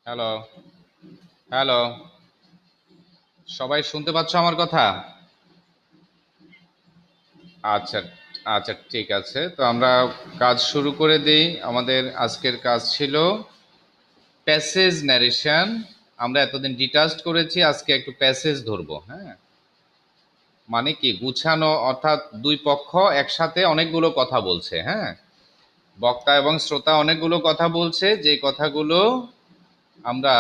Hello, hello. সবাই শুনতে পাচ্ছ আমার কথা? আচ্ছা, আচ্ছা, ঠিক আছে। তো আমরা কাজ শুরু করে দিই। আমাদের আজকের কাজ ছিল প্যাসেজ ন্যারেশন। আমরা এতদিন ডিটাচড করেছি, আজকে একটু প্যাসেজ ধরবো। হ্যাঁ, মানে কি গুছানো, অর্থাৎ দুই পক্ষ একসাথে অনেকগুলো কথা বলছে। হ্যাঁ, বক্তা এবং শ্রোতা অনেকগুলো কথা বলছে, যে কথাগুলো আমরা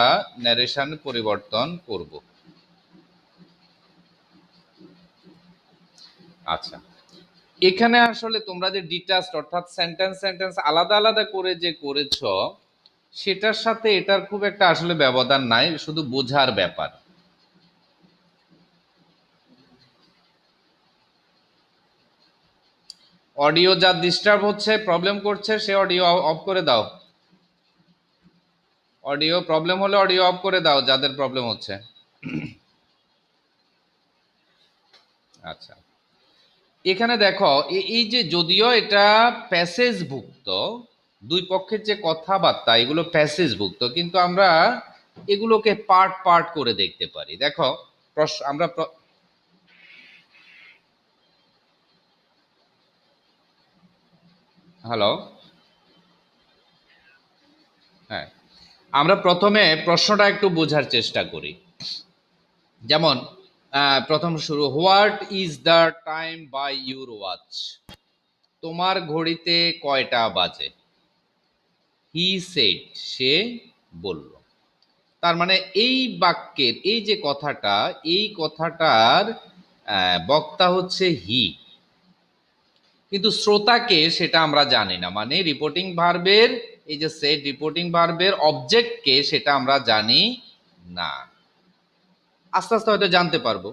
ন্যারেশন পরিবর্তন করব। আচ্ছা, এখানে আসলে তোমরা যে ডিটাচড, অর্থাৎ সেন্টেন্স সেন্টেন্স আলাদা আলাদা করে যে করেছ, সেটার সাথে এটার খুব একটা আসলে ব্যবধান নাই, শুধু বোঝার ব্যাপার। অডিও যা ডিস্টার্ব হচ্ছে, প্রবলেম করছে, সে অডিও অফ করে দাও। অডিও প্রবলেম হলে অডিও অফ করে দাও, যাদের প্রবলেম হচ্ছে। আচ্ছা, এখানে দেখো, এই যে যদিও এটা প্যাসেজ ভুক্ত, দুই পক্ষের যে কথাবার্তা এগুলো প্যাসেজ ভুক্ত, কিন্তু আমরা এগুলোকে পার্ট পার্ট করে দেখতে পারি। দেখো, আমরা হ্যালো, হ্যাঁ, আমরা প্রথমে প্রশ্নটা একটু বোঝার চেষ্টা করি। যেমন প্রথম শুরু, what is the time by your watch? তোমার ঘড়িতে কয়টা বাজে? হি সেড, সে বলল। তার মানে এই বাক্যের এই যে কথাটা, এই কথাটার বক্তা হচ্ছে হি, কিন্তু শ্রোতাকে সেটা আমরা জানি না। মানে রিপোর্টিং ভার্বের এই যে সেড, রিপোর্টিং ভার্বের অবজেক্টকে সেটা আমরা জানি না। আস্তে আস্তে হয়তো জানতে পারবো।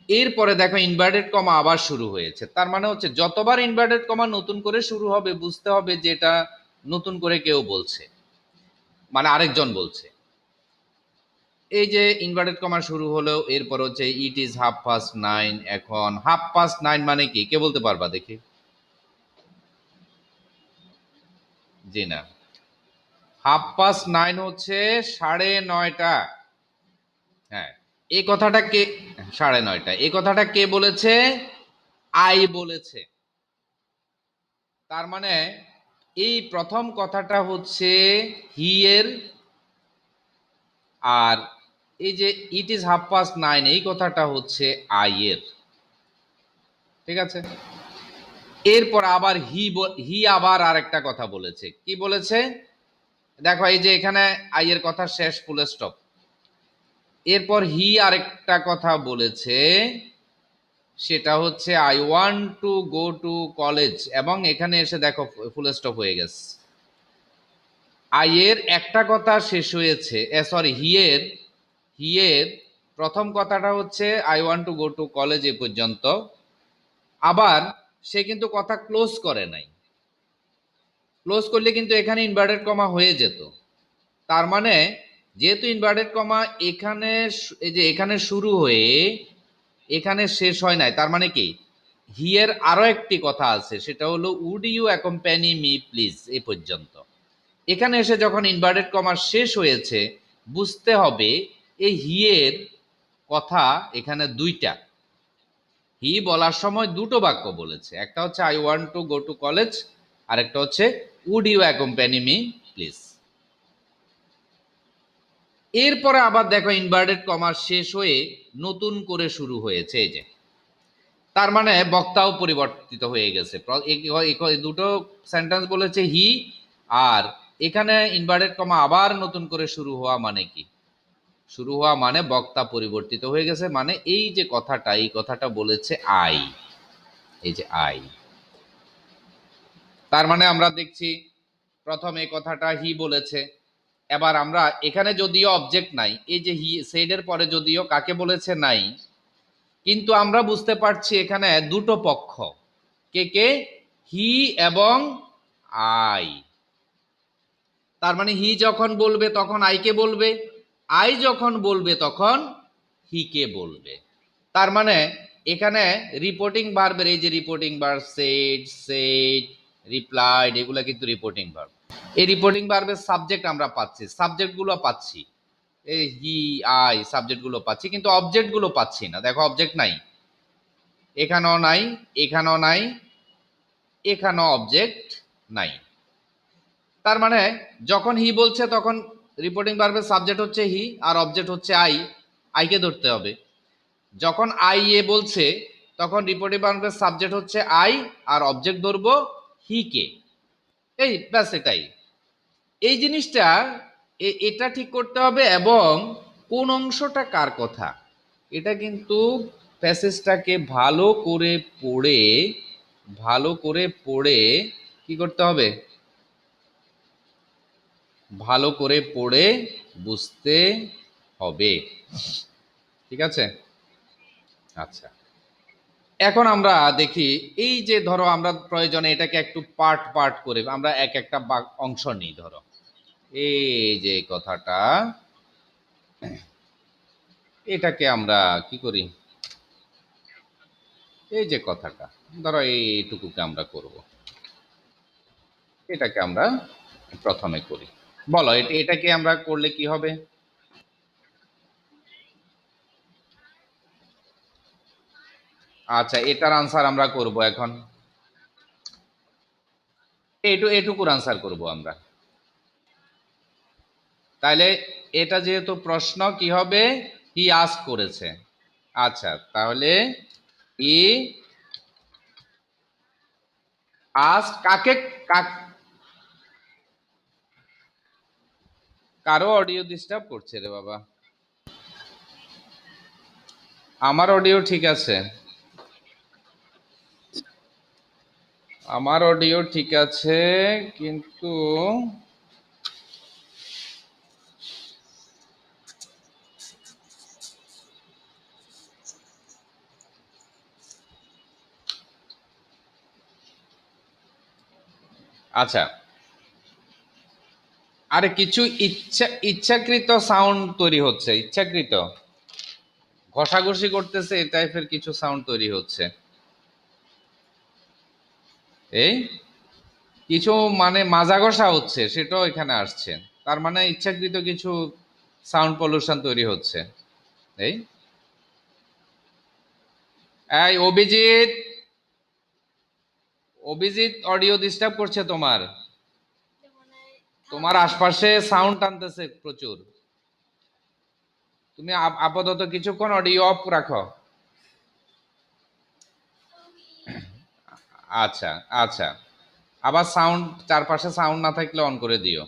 এরপরে দেখো, ইনভার্টেড কমা আবার শুরু হয়েছে। তার মানে হচ্ছে যতবার ইনভার্টেড কমা নতুন করে শুরু হবে, বুঝতে হবে যে এটা নতুন করে কেউ বলছে, মানে আরেকজন বলছে। এই যে ইনভার্টেড কমা শুরু হলো, এরপর হচ্ছে ইট ইজ 9:30। এখন 9:30 মানে কি, কে বলতে পারবা দেখি? জি না, 9:30 হচ্ছে 9:30। হ্যাঁ, এই কথাটা কে, 9:30, এই কথাটা কে বলেছে? আই বলেছে। তার মানে এই প্রথম কথাটা হচ্ছে হি এর, আর এই যে ইট ইজ 9:30 এই কথাটা হচ্ছে আই এর। ঠিক আছে, এরপর আবার হি আবার আরেকটা কথা বলেছে। কি বলেছে? দেখো, এই যে এখানে আই এর কথা শেষ, ফুল স্টপ। এরপর হি আরেকটা কথা বলেছে, সেটা হচ্ছে I want to go to college, এবং এখানে এসে দেখো ফুল স্টপ হয়ে গেছে। আই এর একটা কথা শেষ হয়েছে, সরি, হি এর প্রথম কথাটা হচ্ছে I want to go to college এ পর্যন্ত। আবার সে কিন্তু কথা ক্লোজ করে নাই। ক্লোজ করলে কিন্তু এখানে ইনভার্টেড কমা হয়ে যেত। তার মানে যেহেতু ইনভার্টেড কমা এখানে এই যে এখানে শুরু হয়ে এখানে শেষ হয় নাই, তার মানে কি হিয়ের আরো একটি কথা আছে, সেটা হলো would you accompany me please এ পর্যন্ত। এখানে এসে যখন ইনভার্টেড কমা শেষ হয়েছে, বুঝতে হবে এই হিয়ের কথা এখানে দুইটা। হি বলার সময় দুটো বাক্য বলেছে, একটা হচ্ছে I want to go to college, আর একটা হচ্ছে would you accompany me please. এরপরে আবার দেখো, ইনভার্টেড কমা শেষ হয়ে নতুন করে শুরু হয়েছে, এই যে। তার মানে বক্তাও পরিবর্তিত হয়ে গেছে। দুটো সেন্টেন্স বলেছে হি, আর এখানে ইনভার্টেড কমা আবার নতুন করে শুরু হওয়া মানে কি? শুরু হওয়া মানে বক্তা পরিবর্তিত হয়ে গেছে, মানে এই যে কথাটা, এই কথাটা বলেছে আই, এই যে আই। তার মানে আমরা দেখছি প্রথম এই কথাটা হি বলেছে। এবার আমরা এখানে যদিও অবজেক্ট নাই, এই যে হি সেডের পরে যদিও কাকে বলেছে নাই, কিন্তু আমরা বুঝতে পারছি এখানে দুটো পক্ষ। কে কে? হি এবং আই। তার মানে হি যখন বলবে তখন আইকে বলবে, আই যখন বলবে তখন হিকে বলবে। তার মানে এখানে রিপোর্টিং ভার্বের এই যে রিপোর্টিং ভার্ব সেড রিপ্লাইড এগুলা কিন্তু রিপোর্টিং ভার্ব। এই রিপোর্টিং ভার্বের সাবজেক্ট আমরা পাচ্ছি, সাবজেক্টগুলো পাচ্ছি, এই হি আই সাবজেক্টগুলো পাচ্ছি, কিন্তু অবজেক্টগুলো পাচ্ছি না। দেখো অবজেক্ট নাই, এখানেও নাই, এখানেও নাই, এখানেও অবজেক্ট নাই। তার মানে যখন হি বলছে তখন রিপোর্টিং ভার্বের সাবজেক্ট হচ্ছে হি আর অবজেক্ট হচ্ছে আইকে ধরতে হবে। যখন আই এ বলছে তখন রিপোর্টিং ভার্বের সাবজেক্ট হচ্ছে আই আর অবজেক্ট ধরবো হি কে। এই ব্যাস এটাই। এই জিনিসটা এটা ঠিক করতে হবে, এবং কোন অংশটা কার কথা এটা কিন্তু প্যাসেজটাকে ভালো করে পড়ে কি করতে হবে, ভালো করে পড়ে বুঝতে হবে। ঠিক আছে? আচ্ছা, এখন আমরা দেখি, এই যে ধরো আমরা প্রয়োজনে এটাকে একটু পার্ট পার্ট করে আমরা এক একটা অংশ নিই। ধরো এই যে কথাটা, এটাকে আমরা কি করি, এই যে কথাটা ধরো এইটুকুকে আমরা করব, এটাকে আমরা প্রথমে করি। বলো এটাকে আমরা করলে কি হবে? আচ্ছা, এটার আনসার আমরা করব এখন, এটুকুর আনসার করব আমরা। তাহলে এটা যেহেতু প্রশ্ন, কি হবে, হি আস্ক করেছে। আচ্ছা, তাহলে হি আস্ক কাকে, কারো অডিও ডিস্টার্ব করছে রে বাবা? আমার অডিও ঠিক আছে, আমার অডিও ঠিক আছে, কিন্তু আচ্ছা, আরে কিছু ইচ্ছাকৃত সাউন্ড তৈরি হচ্ছে, ইচ্ছাকৃত ঘষাঘষি করতেছে, এই টাইপের কিছু সাউন্ড তৈরি হচ্ছে। এই কিছু মানে মাজা ঘষা হচ্ছে, সেটাও এখানে আসছে, তার মানে ইচ্ছাকৃত কিছু সাউন্ড পলিউশন তৈরি হচ্ছে। এই এই অভিজিৎ, অভিজিৎ অডিও ডিস্টার্ব করছে তোমার, তোমার আশপাশে সাউন্ড টানতেছে প্রচুর। তুমি আপাতত কিছুক্ষণ অডিও অফ রাখো। আচ্ছা আচ্ছা, আবার সাউন্ড, চারপাশে সাউন্ড না থাকলে অন করে দিও।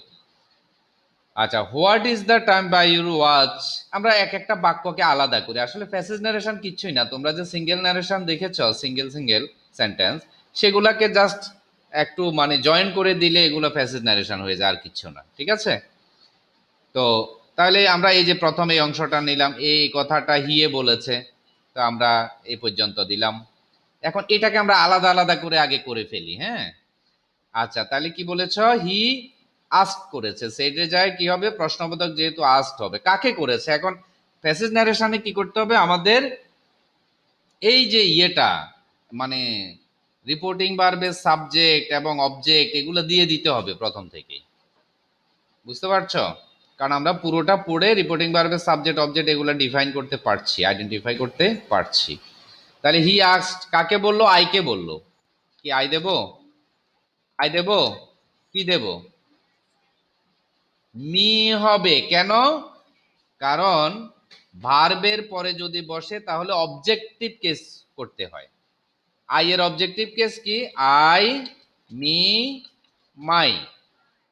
আচ্ছা, what is the time by your watch, আমরা এক একটা বাক্যকে আলাদা করি। আসলে প্যাসেজ নারেশন কিচ্ছুই না, তোমরা যে সিঙ্গেল নারেশন দেখেছ, সিঙ্গেল সিঙ্গেল সেন্টেন্স, সেগুলাকে জাস্ট একটু মানে জয়েন করে দিলে এগুলো প্যাসেজ নারেশন হয়ে যায়, আর কিচ্ছু না। ঠিক আছে? তো তাহলে আমরা এই যে প্রথম এই অংশটা নিলাম, এই কথাটা হিয়ে বলেছে, তো আমরা এই পর্যন্ত দিলাম। এখন এটাকে আমরা আলাদা আলাদা করে আগে করে ফেলি। হ্যাঁ, আচ্ছা, তাহলে কি বলেছ, হি আস্ক করেছে, সেটে যায় কি হবে, প্রশ্নবোধক যেহেতু আস্কড হবে, কাকে করেছে। এখন প্যাসেজ ন্যারেশনে কি করতে হবে আমাদের, এই যে ইয়েটা মানে রিপোর্টিং ভার্বের সাবজেক্ট এবং অবজেক্ট এগুলো দিয়ে দিতে হবে প্রথম থেকেই। বুঝতে পারছো? কারণ আমরা পুরোটা পড়ে রিপোর্টিং ভার্বের সাবজেক্ট অবজেক্ট এগুলো ডিফাইন করতে পারছি, আইডেন্টিফাই করতে পারছি। তাহলে হি আস্কড কাকে বললো, আইকে বললো। কি আই দেব, আই দেব, কি দেব, মি হবে। কেন? কারণ ভার্বের পরে যদি বসে তাহলে অবজেক্টিভ কেস করতে হয়। আই এর অবজেক্টিভ কেস কি, আই, মি, মাই।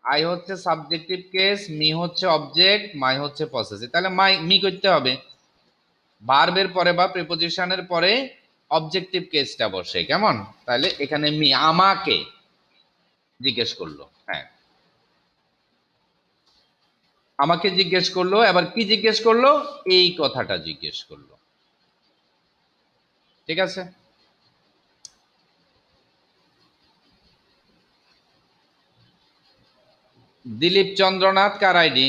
আই হচ্ছে সাবজেক্টিভ কেস, মি হচ্ছে অবজেক্ট, মাই হচ্ছে পসেসিভ। তাহলে মাই মি করতে হবে, ভার্বের পরে বা প্রিপোজিশনের পরে অবজেক্টিভ কেসটা বসে। কেমন? তাহলে এখানে মি আমাকে জিজ্ঞেস করলো, হ্যাঁ আমাকে জিজ্ঞেস করলো। এবার কি জিজ্ঞেস করলো, এই কথাটা জিজ্ঞেস করলো। ঠিক আছে? দিলীপ চন্দ্রনাথ কার আইডি?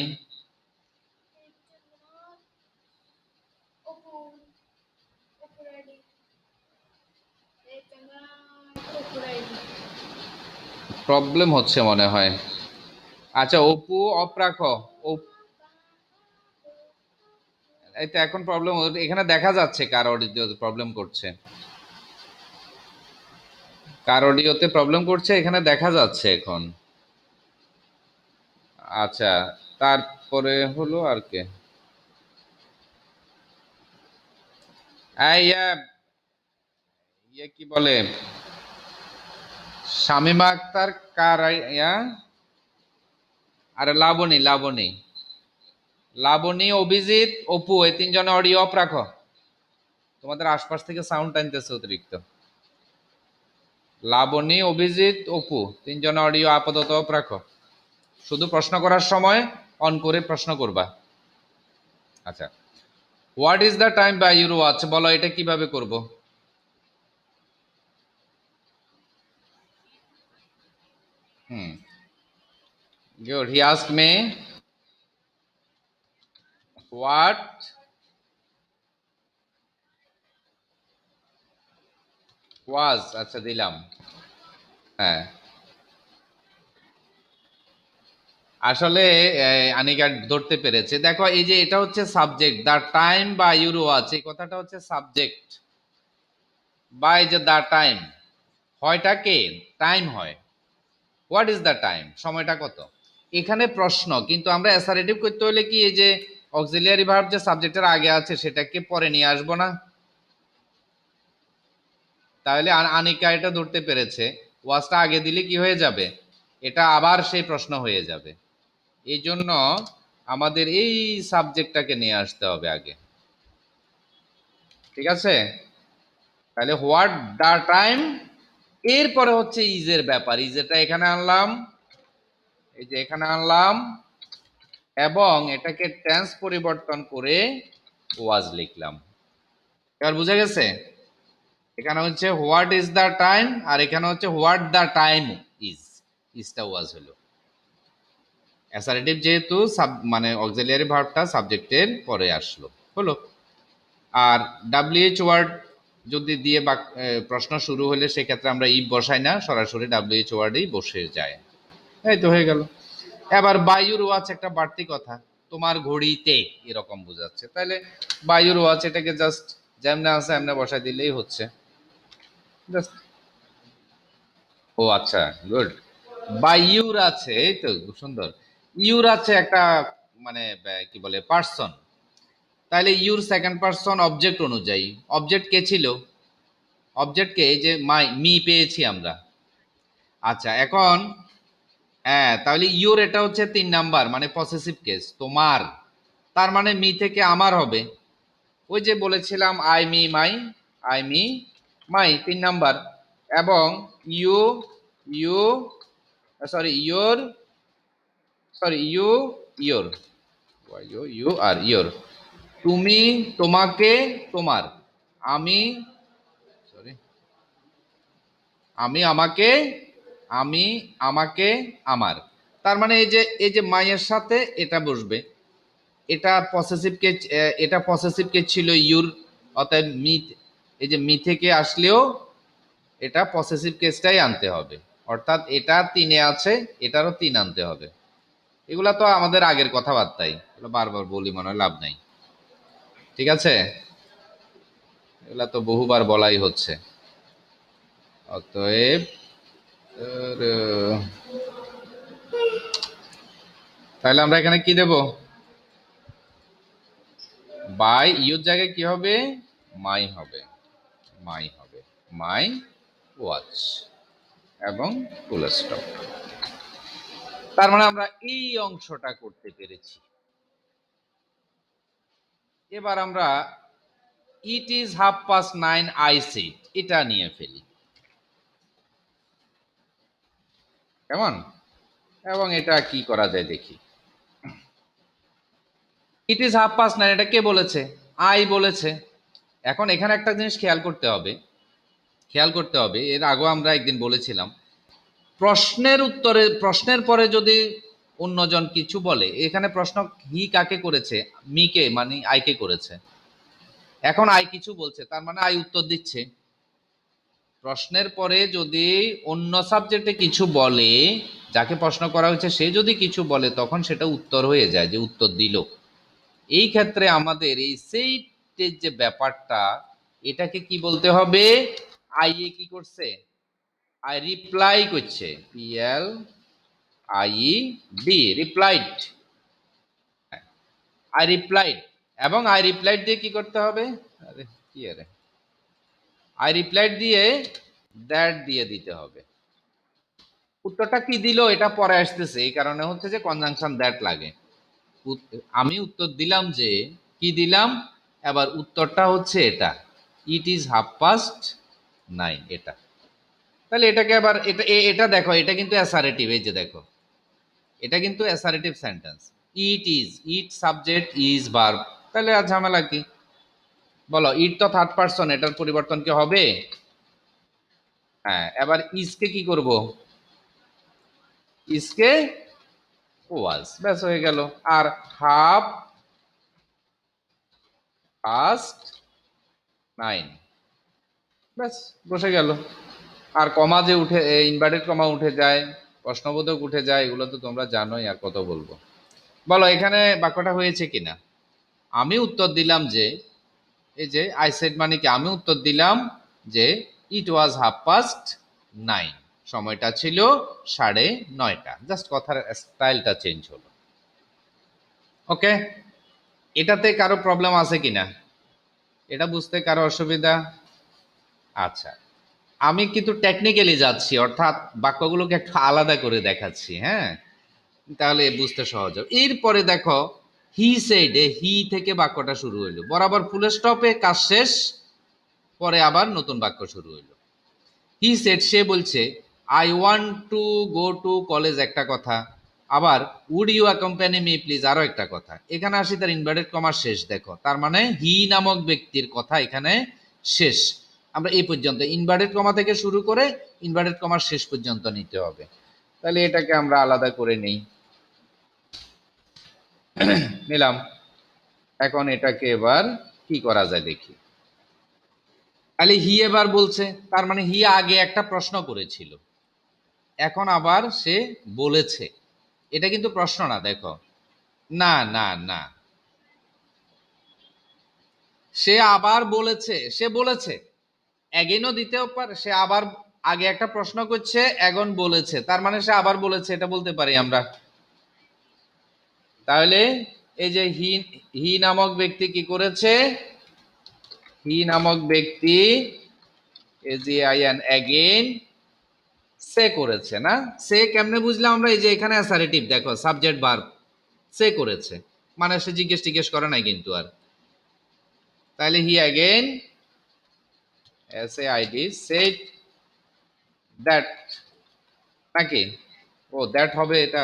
প্রবলেম হচ্ছে মনে হয়। আচ্ছা অপু অফ রাখো। এই তো এখন প্রবলেম, এখানে দেখা যাচ্ছে কার অডিওতে প্রবলেম করছে, কার অডিওতে প্রবলেম করছে এখানে দেখা যাচ্ছে এখন। আচ্ছা তারপরে হলো আর কে, এই ইয়ে কি বলে, শামিমা আক্তার কার ইয়া, আরে লাবণী লাবণী লাবণী অভিজিৎ অপু, এই তিনজনে অডিও অফ রাখো। তোমাদের আশপাশ থেকে সাউন্ড টানতেছে অতিরিক্ত। লাবণী অভিজিৎ অপু তিনজনে অডিও আপাতত অফ রাখো। শুধু প্রশ্ন করার সময় অন করে প্রশ্ন করবা। আচ্ছা, what is the time by your watch, বলো এটা কিভাবে করব। হুম, good, he ask me what was, আচ্ছা দিলাম। হ্যাঁ, আসলে আনিকা ধরতে পেরেছে। দেখো এই যে এটা হচ্ছে সাবজেক্ট, দ্য টাইম বা ইউর ওয়াচ, এই কথাটা হচ্ছে সাবজেক্ট, বা এই যে দ্য টাইম, হয়টা কে, টাইম হয়। হোয়াট ইজ দ্য টাইম, সময়টা কত। এখানে প্রশ্ন, কিন্তু আমরা অ্যাসারেটিভ করতে হলে কি এই যে অক্সিলিয়ারি ভার্ব যে সাবজেক্টের আগে আছে সেটাকে পরে নিয়ে আসবো না। তাহলে আনিকা এটা ধরতে পেরেছে, ওয়াজটা আগে দিলে কি হয়ে যাবে, এটা আবার সেই প্রশ্ন হয়ে যাবে। এই জন্য আমাদের এই সাবজেক্টটাকে নিয়ে আসতে হবে আগে। ঠিক আছে, তাহলে হোয়াট দ্য টাইম, এরপরে হচ্ছে ইজের ব্যাপার, ইজেটা এখানে আনলাম, এই যে এখানে আনলাম, এবং এটাকে টেন্স পরিবর্তন করে ওয়াজ লিখলাম। এবার বুঝা গেছে, এখানে হচ্ছে হোয়াট ইজ দ্য টাইম, আর এখানে হচ্ছে হোয়াট দ্য টাইম ইজ, ইজটা ওয়াজ হলো। অ্যাসারেটিভ যেহেতু মানে অক্সিলিয়ারি ভার্বটা সাবজেক্টের পরে আসলো, হলো। আর ডাব্লিউএইচ ওয়ার্ড যদি দিয়ে বা প্রশ্ন শুরু হলে সেক্ষেত্রে আমরা ইফ বসাই না, সরাসরি ডাব্লিউএইচ ওয়ার্ডেই বসে যায়। এই তো হয়ে গেল। এবার বায়ুর ওয়াচ একটা বাড়তি কথা, তোমার ঘড়িতে এরকম বোঝাচ্ছে, তাহলে বায়ুর ওয়াচ এটাকে জাস্ট যেমনে আছে এমনি বসাই দিলেই হচ্ছে। জাস্ট, ও আচ্ছা, গুড। বা ইউর আছে, এই তো খুব সুন্দর। ইউর আছে একটা মানে কি বলে পার্সন, তাহলে ইউর সেকেন্ড পার্সন অবজেক্ট অনুযায়ী, অবজেক্ট কে ছিল, অবজেক্ট কে, এই যে মাই মি পেয়েছি আমরা। আচ্ছা এখন, হ্যাঁ তাহলে ইউর এটা হচ্ছে 3 নাম্বার, মানে পসেসিভ কেস, তোমার, তার মানে মি থেকে আমার হবে। ওই যে বলেছিলাম I me my, I me my 3 number. এবং you, you sorry your, sorry you, your, you you আর ইয়োর, তুমি তোমাকে তোমার, আমি, সরি আমি আমাকে, আমি আমাকে আমার। তার মানে এই যে মাইয়ের সাথে এটা বসবে, এটা পসেসিভ কে, এটা পসেসিভ কে ছিল ইউর, অতএব মি, এই যে মি থেকে আসলেও এটা পসেসিভ কেসটাই আনতে হবে, অর্থাৎ এটা 3-এ আছে, এটারও 3 আনতে হবে। এগুলা তো আমাদের আগের কথাবার্তাই, এগুলো বারবার বলি মনে হয় লাভ নাই। ঠিক আছে, এগুলা তো বহুবার বলাই হচ্ছে। অতএব তাহলে আমরা এখানে কি দেব, বাই ইউর জায়গায় কি হবে, মাই হবে, মাই হবে, মাই ওয়াচ, এবং ফুল স্টপ। তার মানে আমরা এই অংশটা করতে পেরেছি। এবার আমরা ইট ইজ 9:30 আই সেড, এটা নিয়ে ফেলি, কেমন, এবং এটা কি করা যায় দেখি। ইট ইজ 9:30, এটা কে বলেছে, আই বলেছে। এখন এখানে একটা জিনিস খেয়াল করতে হবে, খেয়াল করতে হবে, এর আগেও আমরা একদিন বলেছিলাম, প্রশ্নের উত্তরে, প্রশ্নের পরে যদি অন্যজন কিছু বলে, এখানে প্রশ্ন হি কাকে করেছে, মিকে মানে আইকে করেছে। এখন আই কিছু বলছে, তার মানে আই উত্তর দিচ্ছে। প্রশ্নের পরে যদি অন্য সাবজেক্টে কিছু বলে, যাকে প্রশ্ন করা হয়েছে সে যদি কিছু বলে, তখন সেটা উত্তর হয়ে যায়, যে উত্তর দিল। এই ক্ষেত্রে আমাদের এই সেইটের যে ব্যাপারটা, এটাকে কি বলতে হবে? আই এ কি করছে? আই রিপ্লাই করছে, PL I D, replied. I replied, এবং আই রিপ্লাইড দিয়ে কি করতে হবে? আরে কি, আরে আই রিপ্লাইড দিয়ে দ্যাট দিয়ে দিতে হবে। উত্তরটা কি দিল এটা পরে আসতেছে, এই কারণে হচ্ছে যে কনজাংশন দ্যাট লাগে। আমি উত্তর দিলাম যে, কি দিলাম, এবার উত্তরটা হচ্ছে এটা, ইট ইজ 9:30, এটা। তাহলে এটাকে আবার এটা দেখো, এটা কিন্তু অ্যাসারেটিভ, এই যে দেখো, এটা কিন্তু assertive sentence. It is, it subject, is verb, তাহলে আর ঝামেলা কি? বলো, ইট তো থার্ড পারসন, এটার পরিবর্তন কি হবে? হ্যাঁ, এবার ইজকে কি করব? ইজকে ওয়াজ, ব্যাস হয়ে গেল। আর হাফ পাস্ট 9, ব্যাস বসে গেল। আর কমা যে উঠে, ইনভার্টেড কমা উঠে যায়, প্রশ্নবোধক উঠে যায়, এগুলো তো তোমরা জানোই, আর কত বলবো। বলো এখানে বাক্যটা হয়েছে কিনা? আমি উত্তর দিলাম যে, এই যে আই সেড মানে কি, আমি উত্তর দিলাম যে ইট ওয়াজ 9:30, সময়টা ছিল 9:30। জাস্ট কথার স্টাইলটা চেঞ্জ হলো। ওকে, এটাতে কারো প্রবলেম আছে কিনা? এটা বুঝতে কারো অসুবিধা? আচ্ছা, আমি কিন্তু টেকনিক্যালি যাচ্ছি, অর্থাৎ বাক্যগুলোকে একটু আলাদা করে দেখাচ্ছি, হ্যাঁ, তাহলে বুঝতে সহজ হবে। এরপরে দেখো, হি সেড, হি থেকে বাক্যটা শুরু হইলো, বরাবর ফুল স্টপে কাজ শেষ, পরে আবার নতুন বাক্য শুরু হইলো। হি সেড, সে বলছে, I want to go to college, একটা কথা। আবার would you accompany me please, আরো একটা কথা। এখানে আসি তার ইনভার্টেড কমার শেষ, দেখো, তার মানে হি নামক ব্যক্তির কথা এখানে শেষ। আমরা এই পর্যন্ত ইনভার্টেড কমা থেকে শুরু করে ইনভার্টেড কমার শেষ পর্যন্ত নিতে হবে। তাহলে এটাকে আমরা আলাদা করে নেই, নিলাম। এখন এটাকে এবার কি করা যায় দেখি। তাহলে হি এবার বলছে, তার মানে হি আগে একটা প্রশ্ন করেছিল, এখন আবার সে বলেছে। এটা কিন্তু প্রশ্ন না, দেখো, না না না, সে আবার বলেছে, সে বলেছে, এগেইনও দিতেও পারে, সে আবার আগে একটা প্রশ্ন করছে, এখন বলেছে, তার মানে সে আবার বলেছে, এটা বলতে পারি আমরা। তাহলে এই যে হি, হি নামক ব্যক্তি কি করেছে? হি নামক ব্যক্তি, এগেইন সে করেছে না? সে কেমনে বুঝলাম আমরা? এই যে এখানে অ্যাসারেটিভ, দেখো, সাবজেক্ট ভার্ব, সে করেছে, মানে সে জিজ্ঞেস টিজ্ঞেস করে নাই কিন্তু আর। তাহলে হি অ্যাগেইন, SAID, said that, নাকি? ও দ্যাট হবে এটা,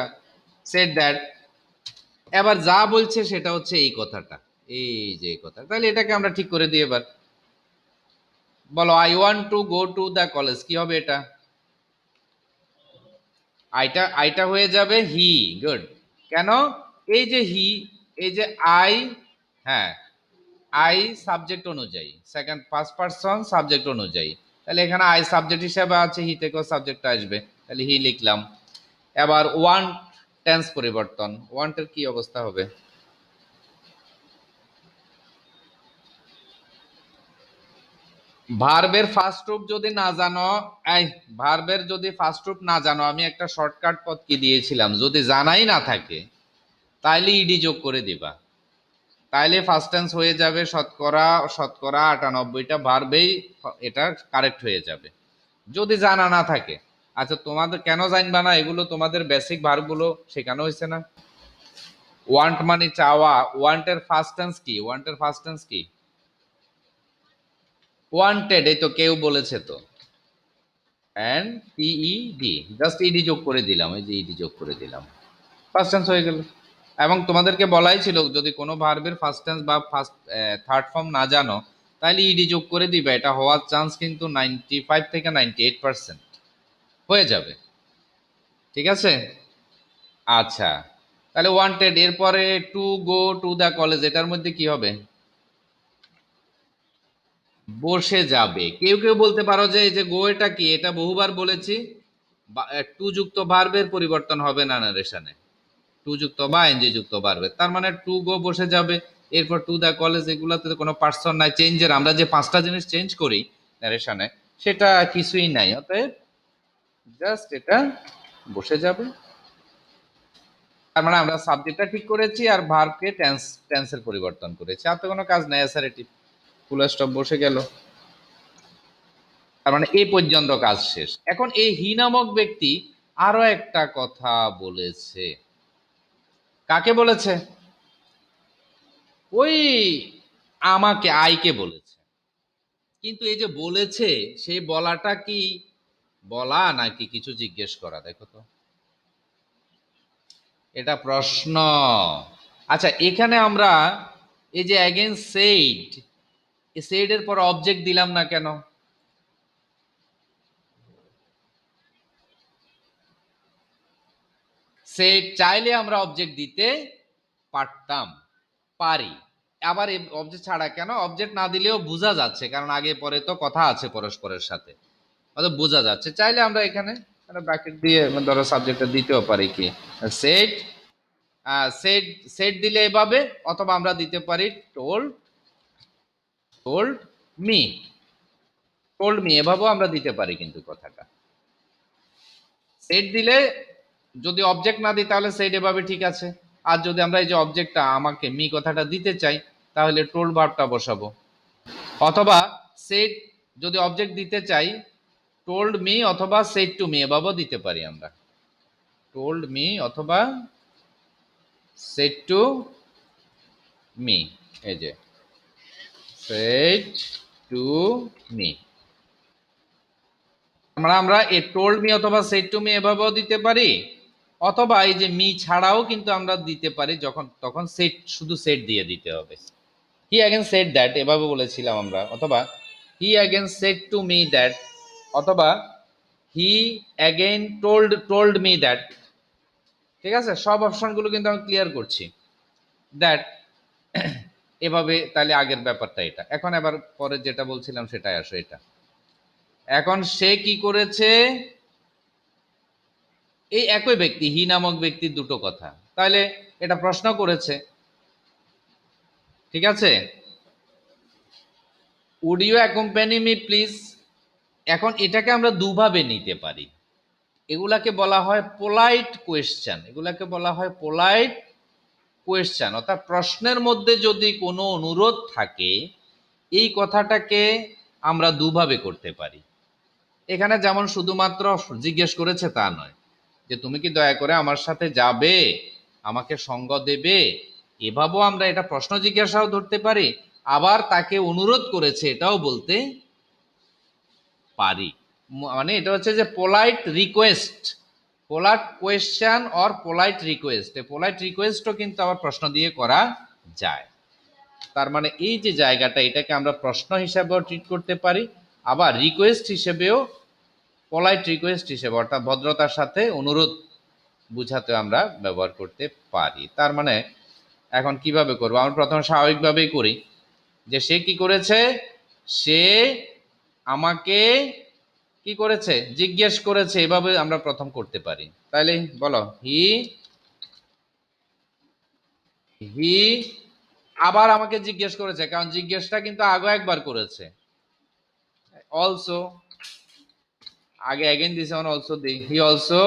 said that। এবার যা বলছে সেটা হচ্ছে এই কথাটা, এই যে এই কথা। তাহলে এটাকে আমরা ঠিক করে দিই এবার। বলো, I want to go to the college, কি হবে এটা? আইটা, আইটা হয়ে যাবে হি, গুড। কেন? এই যে হি, এই যে আই, হ্যাঁ, আই সাবজেক্ট অনুযায়ী, সেকেন্ড ফার্স্ট পারসন সাবজেক্ট অনুযায়ী, তাহলে এখানে আই সাবজেক্ট হিসেবে আছে, হি থেকেও সাবজেক্ট আসবে, তাহলে হি লিখলাম। এবার ওয়ান্ট, টেন্স পরিবর্তন, ওয়ান্টের কি অবস্থা হবে? ভার্বের ফার্স্ট রূপ যদি না জানো, এই ভার্বের যদি ফার্স্ট রূপ না জানো, আমি একটা শর্টকাট পথ কি দিয়েছিলাম, যদি জানাই না থাকে তাইলে ইডি যোগ করে দিবা, তাইলে ফার্স্ট টেন্স হয়ে যাবে, শতকরা শতকরা 98টা ভার্বেই এটা কারেক্ট হয়ে যাবে, যদি জানা না থাকে। আচ্ছা, তোমাদের কেন জানবা না? এগুলো তোমাদের বেসিক ভার্বগুলো শেখানো হয়েছে না? ওয়ান্ট মানে চাওয়া, ওয়ান্টের ফার্স্ট টেন্স কি? ওয়ান্টের ফার্স্ট টেন্স কি? ওয়ান্টেড, এই তো কেউ বলেছে তো, এন্ড টিইডি, জাস্ট ইডি যোগ করে দিলাম, এই যে ইডি যোগ করে দিলাম, ফার্স্ট টেন্স হয়ে গেল। এবং তোমাদেরকে বলাই ছিল, যদি কোনো ভার্বের ফার্স্ট টেন্স বা ফার্স্ট থার্ড ফর্ম না জানো, তাহলে ইডি যোগ করে দিবে, এটা হওয়ার চান্স কিন্তু 95 থেকে 98% হয়ে যাবে। ঠিক আছে, আচ্ছা। তাহলে ওয়ান্টেড, এরপরে two go to the college, এটার মধ্যে কি হবে? বসে যাবে। কেউ কেউ বলতে পারো যে এই যে গো এটা কি, এটা বহুবার বলেছি, টু যুক্ত ভার্বের পরিবর্তন হবে না নারেশনে, টু যুক্ত বা এনজি যুক্ত ভার্বের, তার মানে টু গো বসে যাবে। এরপর টু দা কলেজ, এগুলাতে কোনো পার্সন নাই, চেঞ্জের আমরা যে পাঁচটা জিনিস চেঞ্জ করি নারেশনে সেটা কিছুই নাই, অতএব জাস্ট এটা বসে যাবে। তার মানে আমরা সাবজেক্টটা ঠিক করেছি আর ভার্বকে টেন্সের পরিবর্তন করেছি, আর তো কোনো কাজ নাই, অ্যাসারেটিভ, ফুল স্টপ বসে গেল। তার মানে এই পর্যন্ত কাজ শেষ। এখন এই হি নামক ব্যক্তি আরো একটা কথা বলেছে। কাকে বলেছে? ওই আমাকে, আইকে বলেছে। কিন্তু এই যে বলেছে, সেই বলাটা কি বলা নাকি কিছু জিজ্ঞেস করা? দেখো তো, এটা প্রশ্ন। আচ্ছা, এখানে আমরা এই যে অ্যাগেন সেইড, এই সেইড এর পর অবজেক্ট দিলাম না কেন? সেইড চাইলে আমরা অবজেক্ট দিতে পারতাম, পারি। আবার এই অবজেক্ট ছাড়া কেন? অবজেক্ট না দিলেও বোঝা যাচ্ছে, কারণ আগে পরে তো কথা আছে পরস্পরের সাথে, অর্থাৎ বোঝা যাচ্ছে। চাইলে আমরা এখানে ব্র্যাকেট দিয়ে ধরো সাবজেক্টটা দিতেও পারি কি, সেট, সেট, সেট দিলে এভাবে, অথবা আমরা দিতে পারি told, told me, told me, এভাবেও আমরা দিতে পারি কিন্তু কথাটা। সেট দিলে যদি অবজেক্ট না দিই তাহলে সেট এভাবে ঠিক আছে, আর যদি আমরা এই যে অবজেক্টটা আমাকে মি কথাটা দিতে চাই তাহলে টোল্ড ভার্বটা বসাবো, অথবা সেট যদি অবজেক্ট দিতে চাই টোল্ড মি অথবা সেট টু মি, এভাবেও দিতে পারি আমরা, টোল্ড মি অথবা সেট টু মি, এই যে সেট টু মি। আমরা এই টোল্ড মি অথবা সেট টু মি এভাবেও দিতে পারি, অথবা এই যে মি ছাড়াও কিন্তু আমরা দিতে পারি, যখন তখন সেট, শুধু সেট দিয়ে দিতে হবে। হি অ্যাগেন সেড দ্যাট, এভাবে বলেছিলাম আমরা, অথবা he again said to me that, অথবা he again told me that. ঠিক আছে, সব অপশনগুলো কিন্তু আমি ক্লিয়ার করছি, দ্যাট এভাবে। তাহলে আগের ব্যাপারটা এটা। এখন এবার পরে যেটা বলছিলাম সেটাই আসো, এটা এখন সে কি করেছে, এই একই ব্যক্তি, হি নামক ব্যক্তির দুটো কথা, তাহলে এটা প্রশ্ন করেছে। ঠিক আছে, would you accompany me please. এখন এটাকে আমরা দুভাবে নিতে পারি, এগুলাকে বলা হয় পোলাইট কোয়েশ্চেন, এগুলাকে বলা হয় পোলাইট কোয়েশ্চেন, অর্থাৎ প্রশ্নের মধ্যে যদি কোনো অনুরোধ থাকে এই কথাটাকে আমরা দুভাবে করতে পারি। এখানে যেমন শুধুমাত্র জিজ্ঞেস করেছে তা নয়, যে তুমি কি দয়া করে আমার সাথে যাবে, আমাকে সঙ্গ দেবে, এভাবেও আমরা এটা প্রশ্ন জিজ্ঞাসাও ধরতে পারি, আবার তাকে অনুরোধ করেছে এটাও বলতে পারি। মানে এটা হচ্ছে যে polite request, polite question or polite request, polite রিকোয়েস্টও কিন্তু আবার প্রশ্ন দিয়ে করা যায়। তার মানে এই যে জায়গাটা, এটাকে আমরা প্রশ্ন হিসাবেও ট্রিট করতে পারি, আবার রিকোয়েস্ট হিসেবেও, পোলাইট রিকোয়েস্ট হিসেবে, অর্থাৎ ভদ্রতার সাথে অনুরোধ বুঝাতে আমরা ব্যবহার করতে পারি। তার মানে এখন কিভাবে করবো? আমরা প্রথমে স্বাভাবিকভাবেই করি, যে সে কি করেছে, সে আমাকে কি করেছে, জিজ্ঞেস করেছে, এভাবে আমরা প্রথম করতে পারি। তাইলে বলো, হি, হি আবার আমাকে জিজ্ঞেস করেছে, কারণ জিজ্ঞেসটা কিন্তু আগে একবার করেছে। অলসো, আগে অ্যাগেন দিছে, also the, he also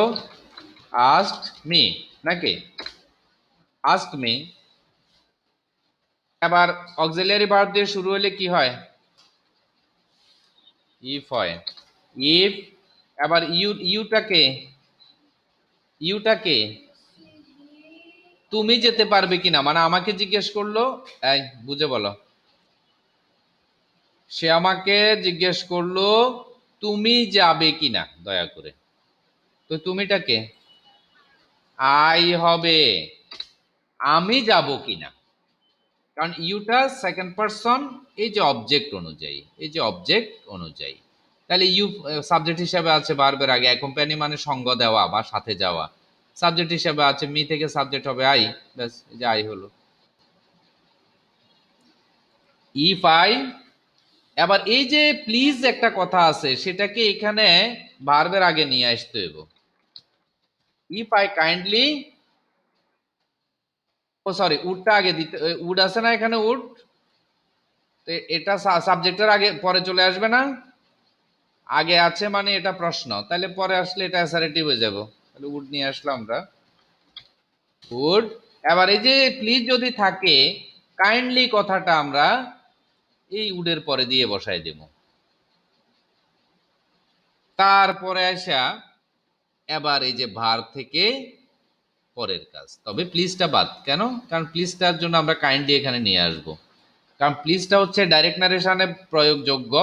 asked me, নাকি আস্কড মি। এবার অক্সিলিয়ারি ভার্ব দিয়ে শুরু হলে কি হয়? ইফ হয়, ইফ। এবার ইউটাকে, ইউটাকে তুমি যেতে পারবে কিনা, মানে আমাকে জিজ্ঞেস করলো, এই বুঝে বলো, সে আমাকে জিজ্ঞেস করলো তুমি যাবে কিনা দয়া করে, তো তুমিটাকে আই হবে, আমি যাব কিনা, কারণ ইউটা সেকেন্ড পারসন, এই যে অবজেক্ট অনুযায়ী, এই যে অবজেক্ট অনুযায়ী, তাহলে ইউ সাবজেক্ট হিসাবে আছে ভার্বের আগে, অ্যাকম্পানি মানে সঙ্গ দেওয়া বা সাথে যাওয়া, সাবজেক্ট হিসাবে আছে, মি থেকে সাবজেক্ট হবে আই, ব্যাস, এই যে আই হলো। ইফ আই এবার এই যে প্লিজ একটা কথা আছে, সেটাকে এখানে ভার্বের আগে নিয়ে আসতে হইব। If I kindly, oh sorry, উডটা আগে দিতে, উড আছে না এখানে, উড, এটা সাবজেক্টের আগে পরে চলে আসবে না, আগে আছে মানে এটা প্রশ্ন, তাহলে পরে আসলে এটা অ্যাসারেটিভ হয়ে যাব। তাহলে উড নিয়ে আসলাম আমরা, উড। এবার এই যে প্লিজ যদি থাকে, কাইন্ডলি কথাটা আমরা এই উডের পরে দিয়ে বসাই দেব। তারপরে আসা এবার এই যে ভার থেকে পরের কাজ, তবে প্লিজটা বাদ। কেন? কারণ প্লিজটার জন্য আমরা কাইন্ডলি এখানে নিয়ে আসব, কারণ প্লিজটা হচ্ছে ডাইরেক্ট নারেশনে প্রয়োগযোগ্য,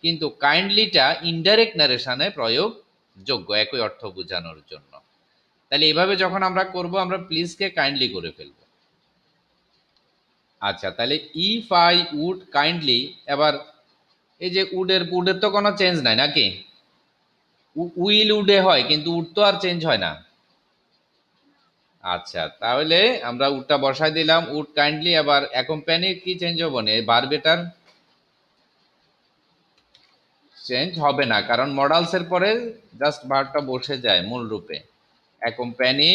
কিন্তু কাইন্ডলিটা ইনডাইরেক্ট নারেশনে প্রয়োগযোগ্য, একই অর্থ বোঝানোর জন্য। তাহলে এভাবে যখন আমরা করব, আমরা প্লিজকে কাইন্ডলি করে ফেলব। আচ্ছা, তাহলে ইফ আই উড কাইন্ডলি, এবার এই যে উডের উডের তো কোনো চেঞ্জ নাই নাকি, উইল উডে হয়, কিন্তু উড তো আর চেঞ্জ হয় না। আচ্ছা, তাহলে আমরা উডটা বসাই দিলাম, উড কাইন্ডলি। এবার অ্যাকম্পানি কি চেঞ্জ হবে না, ভার্বেটার চেঞ্জ হবে না, কারণ মডালস এর পরে জাস্ট ভার্বটা বসে যায় মূল রূপে, অ্যাকম্পানি।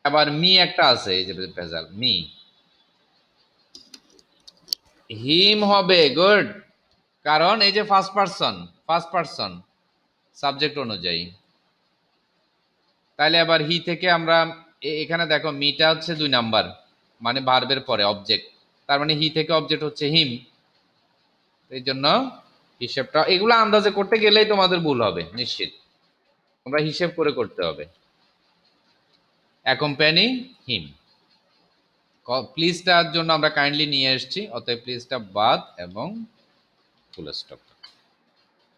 আবার মি একটা আছে, এই যে ভেজাল, মি, হিম হবে, গুড। কারণ এই যে ফার্স্ট পারসন সাবজেক্ট অনুযায়ী। তাহলে আবার হি থেকে আমরা এখানে দেখো মিটা হচ্ছে 2 নাম্বার, মানে ভার্বের পরে অবজেক্ট, তার মানে হি থেকে অবজেক্ট হচ্ছে হিম। এই জন্য হিসেবটা, এগুলো আন্দাজে করতে গেলেই তোমাদের ভুল হবে নিশ্চিত, তোমরা হিসেব করে করতে হবে। অ্যাকম্পানি হিম, প্লিজটার জন্য আমরা কাইন্ডলি নিয়ে এসেছি, অতএব প্লিজটা বাদ এবং ফুল স্টপ।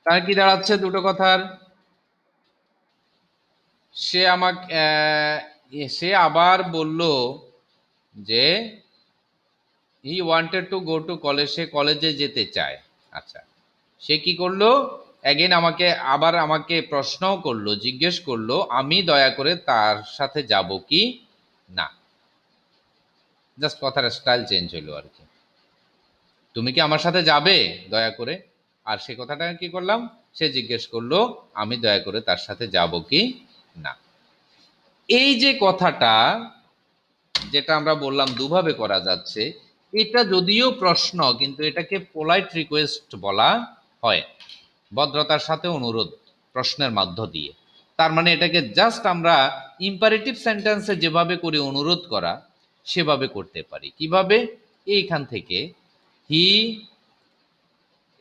তার কি দাঁড়াচ্ছে দুটো কথার, সে আমাকে সে আবার বলল যে he wanted to go to college, সে কলেজে যেতে চায়। আচ্ছা, সে কি করলো, অ্যাগেন আমাকে প্রশ্নও করলো, জিজ্ঞেস করলো আমি দয়া করে তার সাথে যাব কি না। জাস্ট কথার স্টাইল চেঞ্জ হইলো আর কি, তুমি কি আমার সাথে যাবে দয়া করে, আর সে কথাটা কি করলাম, সে জিজ্ঞেস করলো আমি দয়া করে তার সাথে যাব কি না। এই যে কথাটা, যেটা আমরা বললাম দুভাবে করা যাচ্ছে, এটা যদিও প্রশ্ন, কিন্তু এটাকে পোলাইট রিকোয়েস্ট বলা হয়, ভদ্রতার সাথে অনুরোধ, প্রশ্নের মাধ্য দিয়ে। তার মানে এটাকে জাস্ট আমরা ইম্পারেটিভ সেন্টেন্সে যেভাবে করে অনুরোধ করা, সেভাবে করতে পারি। কিভাবে? এইখান থেকে হি,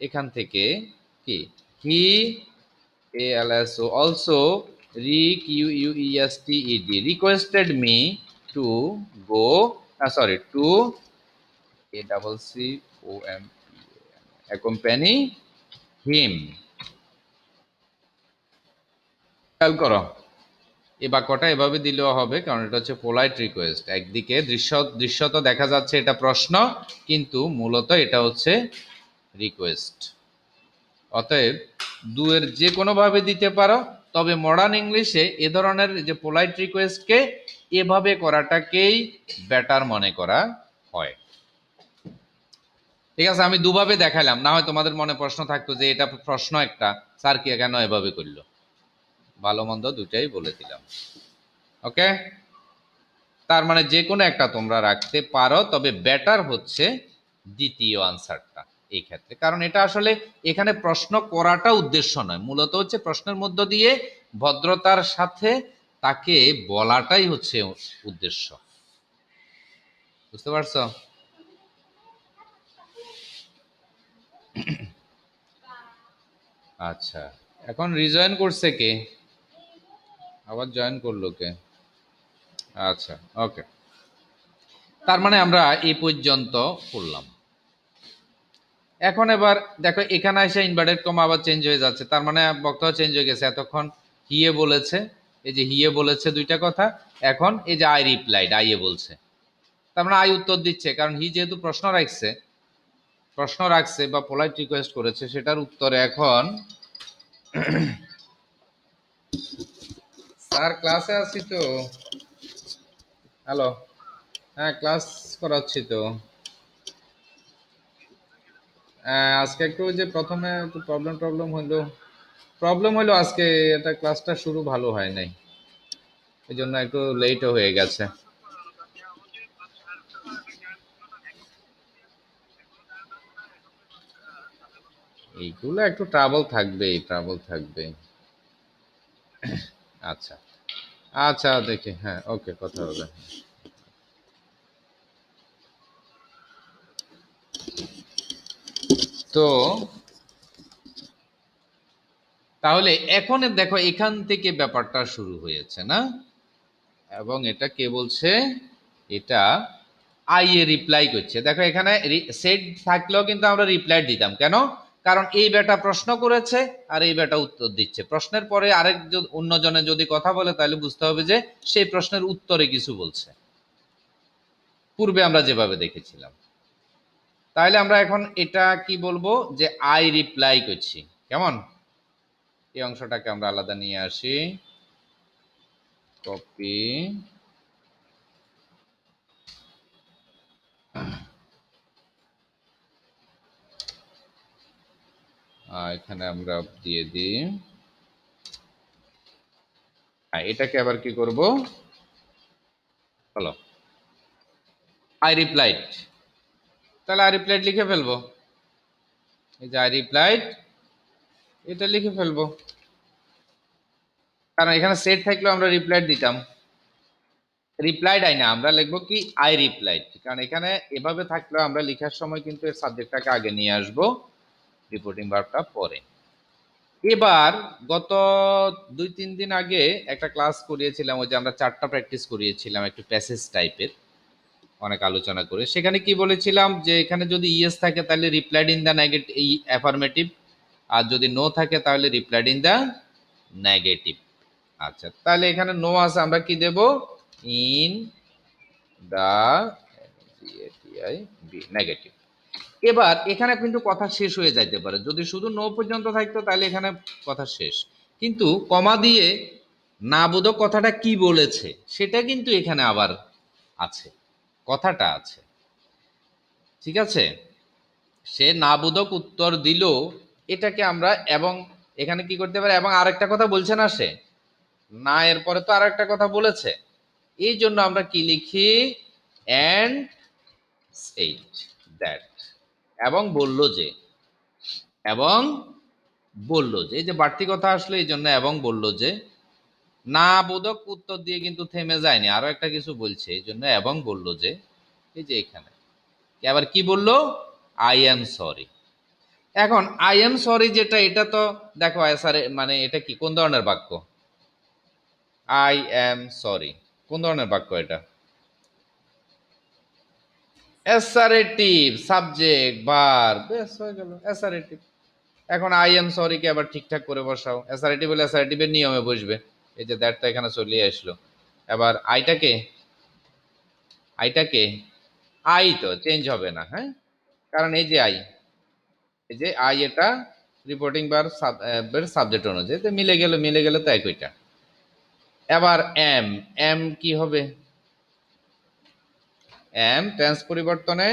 এখান থেকে কি, হি ALSO also requested me to go, sorry, to accompany him। খেয়াল করো, এই বাক্যটা এভাবে দিলেও হবে, কারণ এটা হচ্ছে পোলাইট রিকোয়েস্ট। একদিকে দৃশ্যত দেখা যাচ্ছে এটা প্রশ্ন, কিন্তু মূলত এটা হচ্ছে রিকোয়েস্ট। অতএব দুয়ের যে কোনো ভাবে দিতে পারো, তবে মডার্ন ইংলিশে এ ধরনের যে পোলাইট রিকোয়েস্টকে এভাবে করাটাকেই বেটার মনে করা হয়। ঠিক আছে, আমি দুভাবে দেখালাম, না হয় তোমাদের মনে প্রশ্ন থাকতো যে এটা প্রশ্ন একটা, স্যার কি কেন এভাবে করলো। ভালো মন্দ দুটাই বলে দিলাম। ওকে, তার মানে যে কোনো একটা তোমরা রাখতে পারো, তবে বেটার হচ্ছে দ্বিতীয় আনসারটা এই ক্ষেত্রে, কারণ এটা আসলে এখানে প্রশ্ন করাটা উদ্দেশ্য নয়, মূলত হচ্ছে প্রশ্নের মধ্য দিয়ে ভদ্রতার সাথে তাকে বলাটাই হচ্ছে উদ্দেশ্য। বুঝতে পারছো? আচ্ছা, এখন রিজয়েন করছে কে, আবার জয়েন করলো কে? আচ্ছা, ওকে, তার মানে আমরা এই পর্যন্ত পড়লাম। এখন এবার দেখো, এখানে এসে ইনভার্টেড কমা আবার চেঞ্জ হয়ে যাচ্ছে, তার মানে বক্তাও চেঞ্জ হয়ে গেছে। এতক্ষণ হিয়ে বলেছে, এই যে হিয়ে বলেছে দুইটা কথা, এখন এই যে আই রিপ্লাইড, আইয়ে বলছে, তার মানে আই উত্তর দিচ্ছে, কারণ হি যেহেতু প্রশ্ন রাখছে বা পোলাইট রিকোয়েস্ট করেছে, সেটার উত্তরে এখন স্যার ক্লাসে আছি তো, হ্যালো, হ্যাঁ ক্লাস করাচ্ছি তো। আজকে একটু ওই যে প্রথমে একটু প্রবলেম হলো আজকে, এটা ক্লাসটা শুরু ভালো হয় নাই, এই জন্য একটু লেটও হয়ে গেছে। এইগুলো একটু ট্রাবল থাকবেই। আচ্ছা, আচ্ছা দেখি, হ্যাঁ ওকে, কথা হবে। তো তাহলে এখন দেখো এখান থেকে ব্যাপারটা শুরু হয়েছে না, এবং এটা কে বলছে, এটা আই এ রিপ্লাই করছে। দেখো এখানে সেট থাকলেও কিন্তু আমরা রিপ্লাই দিতাম কেন, কারণ এই বেটা প্রশ্ন করেছে আর এই বেটা উত্তর দিচ্ছে। প্রশ্নের পরে আরেক অন্যজনে যদি কথা বলে তাহলে বুঝতে হবে যে সেই প্রশ্নের উত্তরে কিছু বলছে, পূর্বে আমরা যেভাবে দেখেছিলাম। তাহলে আমরা এখন এটা কি বলবো, যে আই রিপ্লাই করছি। কেমন, এই অংশটাকে আমরা আলাদা নিয়ে আসি, কপি, এখানে আমরা দিয়ে দিই। এটাকে আবার কি করব, হলো আই রিপ্লাইড। তাহলে আই রিপ্লাইড লিখে ফেলবো, এই যে আই রিপ্লাইড, এটা লিখে ফেলবো, কারণ এখানে সেট থাকলেও আমরা রিপ্লাইড দিতাম। রিপ্লাইড আই না, আমরা লিখবো কি আই রিপ্লাইড, কারণ এখানে এভাবে থাকলেও আমরা লেখার সময় কিন্তু এর সাবজেক্টটাকে আগে নিয়ে আসবো, রিপোর্টিং ভার্বটা পরে। এবার গত 2-3 দিন আগে একটা ক্লাস করিয়েছিলাম, ওই যে আমরা 4টা প্র্যাকটিস করিয়েছিলাম একটু প্যাসেজ টাইপের, অনেক আলোচনা করে। সেখানে কি বলেছিলাম, যে এখানে যদি ইয়েস থাকে তাহলে রিপ্লাইড ইন দ্য নেগেটিভ, এই অ্যাফার্মেটিভ, আর যদি নো থাকে তাহলে রিপ্লাইড ইন দ্য নেগেটিভ। আচ্ছা, তাহলে এখানে নো আছে, আমরা কি দেব, ইন দ্য নেগেটিভ। এবার এখানে কিন্তু কথা শেষ হয়ে যাইতে পারে, যদি শুধু নো পর্যন্ত থাকতো তাহলে এখানে কথা শেষ, কিন্তু কমা দিয়ে না বোধক কথাটা কি বলেছে সেটা কিন্তু এখানে আবার আছে, কথাটা আছে, ঠিক আছে। সে না বোধক উত্তর দিল, এটাকে আমরা এবং এখানে কি করতে পারি, এবং আরেকটা কথা বলছে না সে, না এরপরে তো আরেকটা কথা বলেছে, এই জন্য আমরা কি লিখি, অ্যান্ড সেইড দ্যাট, এবং বলল যে, এবং বলল যে, এই যে বাড়তি কথা আসলে এই জন্য এবং বলল যে, না বোধক উত্তর দিয়ে কিন্তু থেমে যায়নি, আরো একটা কিছু বলছে, এই জন্য এবং বলল যে, এই যে এখানে আবার কি বলল, আই এম সরি। এখন আই এম সরি যেটা, এটা তো দেখো স্যার, মানে এটা কি কোন ধরনের বাক্য, আই এম সরি কোন ধরনের বাক্য, এটা অ্যাসারেটিভ, সাবজেক্ট ভার্ব, বেশ হয়ে গেল অ্যাসারেটিভ। এখন আই এম সরি কে আবার ঠিকঠাক করে বসাও, অ্যাসারেটিভ হলে অ্যাসারেটিভের নিয়মে বসবে, এই যে দ্যাট তো এখানে চলে আসলো। এবার আইটাকে আই তো চেঞ্জ হবে না, হ্যাঁ, কারণ এই যে আই, এই যে আই এটা রিপোর্টিং বার সাবজেক্ট অনুযায়ী তো মিলে গেলে তো একইটা। এবার এম, এম কি হবে, এম টেন্স পরিবর্তনে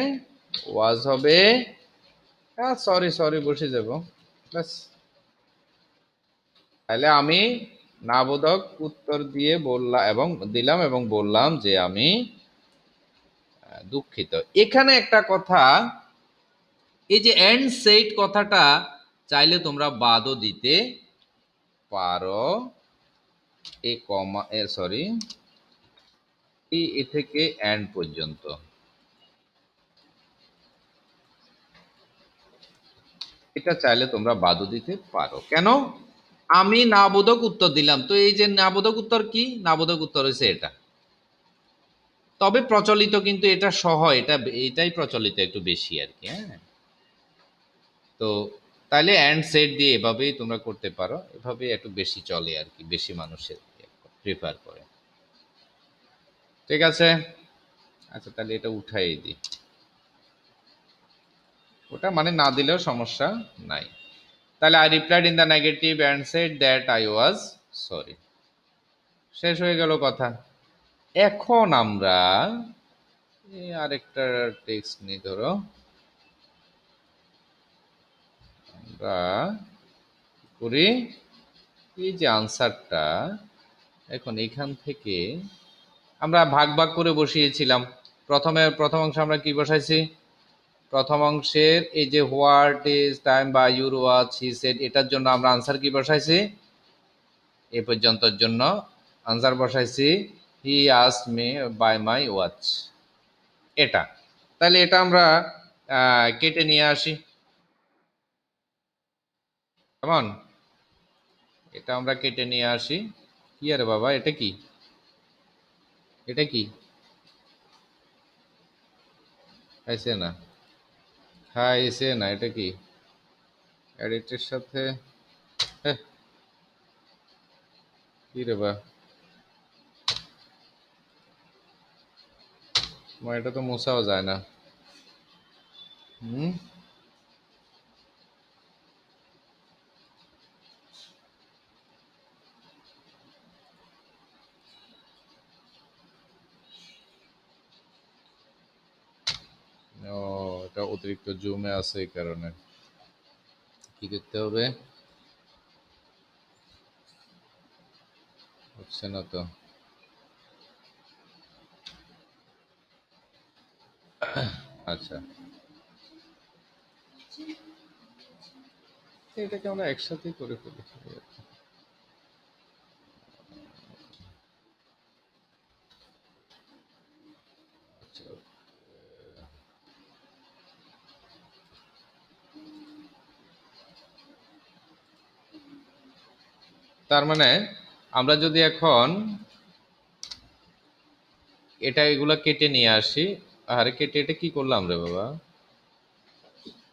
ওয়াজ হবে, সরি সরি বসে যাব, ব্যাস। তাহলে আমি নাবোধক উত্তর দিয়ে বললাম এবং দিলাম এবং বললাম যে আমি দুঃখিত। এখানে একটা কথা, এই যে এন্ড সেইট কথাটা চাইলে তোমরা বাদও দিতে পারো, এ কমা এ সরি, এ থেকে এন্ড পর্যন্ত, এটা চাইলে তোমরা বাদও দিতে পারো। কেন, আমি নাবোধক উত্তর দিলাম, তো এই যে নাবোধক উত্তর কি, নাবোধক উত্তর হয়েছে এটা, তবে প্রচলিত কিন্তু এটা সহ, এটাই প্রচলিত একটু বেশি আর কি, হ্যাঁ। তো তাহলে অ্যান্ড সেট দিয়ে এভাবেই তোমরা করতে পারো, এভাবে একটু বেশি চলে আর কি, বেশি মানুষের প্রিফার করে, ঠিক আছে। আচ্ছা, তাহলে এটা উঠাই দিই, ওটা মানে না দিলেও সমস্যা নাই। তাহলে I replied in the negative and said that I was sorry, শেষ হয়ে গেল কথা। এখন আমরা আরেকটা টেক্সট নিই, ধরো আমরা করি এই যে আনসারটা, এখন এখান থেকে আমরা ভাগ ভাগ করে বসিয়েছিলাম। প্রথম অংশে আমরা কি বসাইছি? প্রথম অংশের এই যে হোয়াট ইজ টাইম বা ইউর ওয়াচ হি সেড, এটার জন্য আমরা আনসার কি বসাইছি? এ পর্যন্তর জন্য আনসার বসাইছি he asked me by my watch, এটা। তাহলে এটা আমরা কেটে নিয়ে আসি। কেমন? এটা আমরা কেটে নিয়ে আসি। কি আরে বাবা, এটা কি? এটা কি খাইছে না? খাইছে না, এটা কি? এডিটের সাথে হ্যাঁ, কি রে বা, এটা তো মোছাও যায় না। হুম, ও, এটা অতিরিক্ত জুমে আছে এই কারণে। কি করতে হবে? হচ্ছে না তো। আচ্ছা, এটাকে আমরা একসাথেই করে ফেলি। আচ্ছা, তার মানে আমরা যদি এখন এটা এগুলা কেটে নিয়ে আসি। আরে কেটে এটা কি করলাম রে বাবা?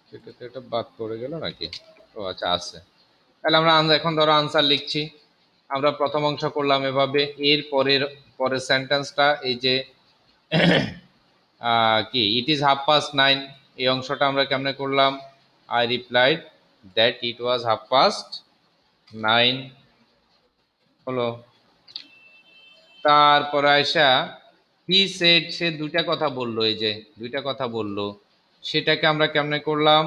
কেটে তো এটা বাদ পড়ে গেল নাকি? ও আচ্ছা, আছে। তাহলে আমরা এখন ধরো আনসার লিখছি। আমরা প্রথম অংশ করলাম এভাবে, এর পরের সেন্টেন্সটা এই যে কি ইট ইজ 9:30, এই অংশটা আমরা কেমনে করলাম? আই রিপ্লাইড দ্যাট ইট ওয়াজ 9:30 হলো। তারপরে আয়সা হি সেড, সে দুইটা কথা বললো, এই যে দুইটা কথা বললো, সেটাকে আমরা কেমনে করলাম?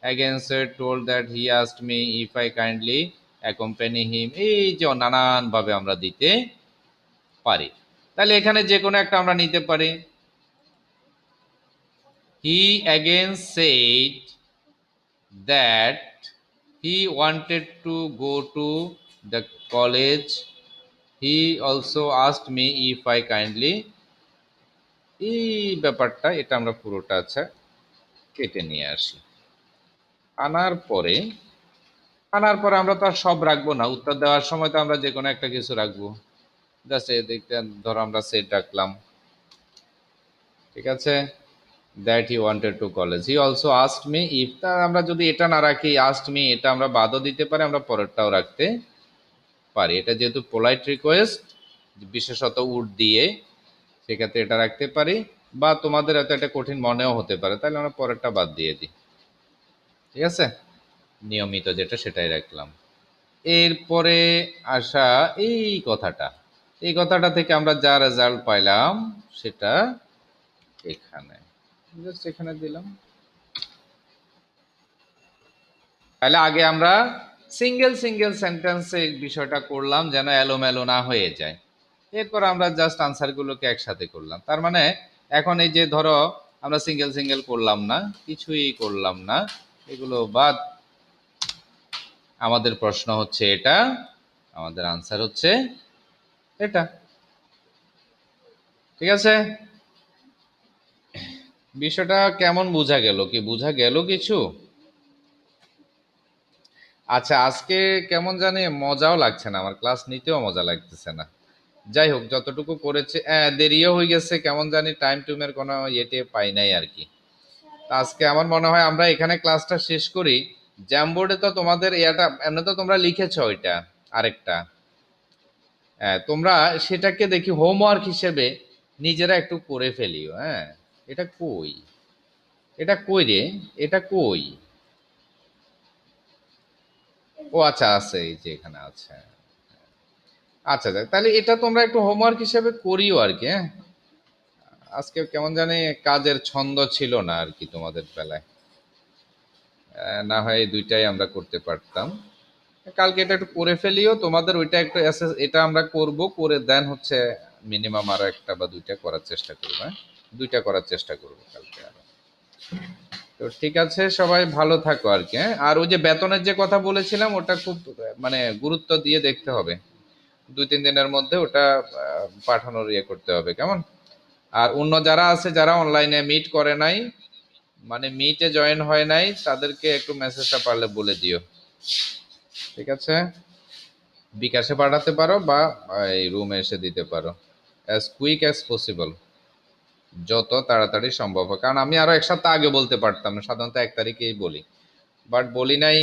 Again said told that he asked me if I kindly accompany him, এই যে নানান ভাবে আমরা দিতে পারি। তাহলে এখানে যে কোনো একটা আমরা নিতে পারি। He again said that he wanted to go to the college, he also asked me if I kindly, এই ব্যাপারটা এটা আমরা পুরোটা আচ্ছা কেটে নিয়ে আসি। আনার পরে আমরা তো আর সব রাখবো না, উত্তর দেওয়ার সময় তো আমরা যে কোনো একটা কিছু রাখবো। জাস্ট এদিকটা ধরো আমরা সেট রাখলাম, ঠিক আছে। That he wanted to college, he also asked me if, তা আমরা যদি এটা না রাখি আস্কড মি, এটা আমরা বাদও দিতে পারি, আমরা পরেরটাও রাখতে পারি। এটা যেহেতু পোলাইট রিকোয়েস্ট, বিশেষত উড দিয়ে, সেক্ষেত্রে এটা রাখতে পারি। বা তোমাদের হয়তো এটা কঠিন মনেও হতে পারে, তাহলে আমরা পরেরটা বাদ দিয়ে দিই, ঠিক আছে। নিয়মিত যেটা সেটাই রাখলাম। এরপরে আসা এই কথাটা, এই কথাটা থেকে আমরা যা রেজাল্ট পাইলাম সেটা এখানে, জাস্ট এখানে দিলাম। তাহলে আগে আমরা সিঙ্গেল সিঙ্গেল সেন্টেন্সে বিষয়টা করলাম যেন এলোমেলো না হয়ে যায়। এরপর আমরা জাস্ট আনসারগুলোকে একসাথে করলাম। তার মানে এখন এই যে ধরো আমরা সিঙ্গেল সিঙ্গেল করলাম না, কিছুই করলাম না, এগুলো বাদ। আমাদের প্রশ্ন হচ্ছে এটা, আমাদের আনসার হচ্ছে এটা, ঠিক আছে। বিষয়টা কেমন বোঝা গেল? কি বোঝা গেল কিছু? আচ্ছা, আজকে কেমন জানি মজাও লাগছে না, আমার ক্লাস নিতেও মজা লাগতেছে না। যাই হোক, যতটুকু করেছে দেরিও হয়ে গেছে, কেমন জানি টাইম টুমের কোনো ইয়েতে পাই নাই আর কি। তা আজকে আমার মনে হয় আমরা এখানে ক্লাসটা শেষ করি। জ্যামবোর্ডে তো তোমাদের এটা এমনি তো তোমরা লিখেছো ওইটা আরেকটা, তোমরা সেটাকে দেখি হোমওয়ার্ক হিসেবে নিজেরা একটু করে ফেলিও, হ্যাঁ। এটা কই? এটা কই রে? এটা কই? ও আচ্ছা, আছে, এই যে এখানে আছে। আচ্ছা যাক, তাহলে এটা তোমরা একটু হোমওয়ার্ক হিসেবে করিও আর কি, হ্যাঁ। আজকে কেমন জানি কাজের ছন্দ ছিল না আর কি তোমাদের বেলায়। না হয় এই দুইটাই আমরা করতে পারতাম। কালকে এটা একটু করে ফেলিও, তোমাদের ওইটা একটু এটা আমরা করব, করে দেন হচ্ছে মিনিমাম আরো একটা বা দুইটা করার চেষ্টা করবো, হ্যাঁ? দুইটা করার চেষ্টা করবো কালকে আরো। তো ঠিক আছে, সবাই ভালো থাকো আর কি, হ্যাঁ? আর ওই যে বেতনের যে কথা বলেছিলাম, ওটা খুব মানে গুরুত্ব দিয়ে দেখতে হবে। 2-3 দিনের মধ্যে ওটা পাঠানোর ইয়ে করতে হবে, কেমন? আর অন্য যারা আছে, যারা অনলাইনে মিট করে নাই, মানে মিটে জয়েন হয় নাই, তাদেরকে একটু মেসেজটা পারলে বলে দিও, ঠিক আছে? বিকাশে পাঠাতে পারো বা এই রুমে এসে দিতে পারো, অ্যাজ কুইক অ্যাজ পসিবল, যত তাড়াতাড়ি সম্ভব হয়। কারণ আমি আরো 1 সপ্তাহ আগে বলতে পারতাম না, সাধারণত 1 তারিখেই বলি, বাট বলি নাই।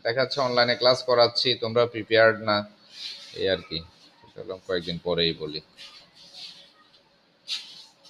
দেখা যাচ্ছে অনলাইনে ক্লাস করাচ্ছি, তোমরা প্রিপেয়ার্ড না, এই আর কি। চলো কয়েকদিন পরেই বলি।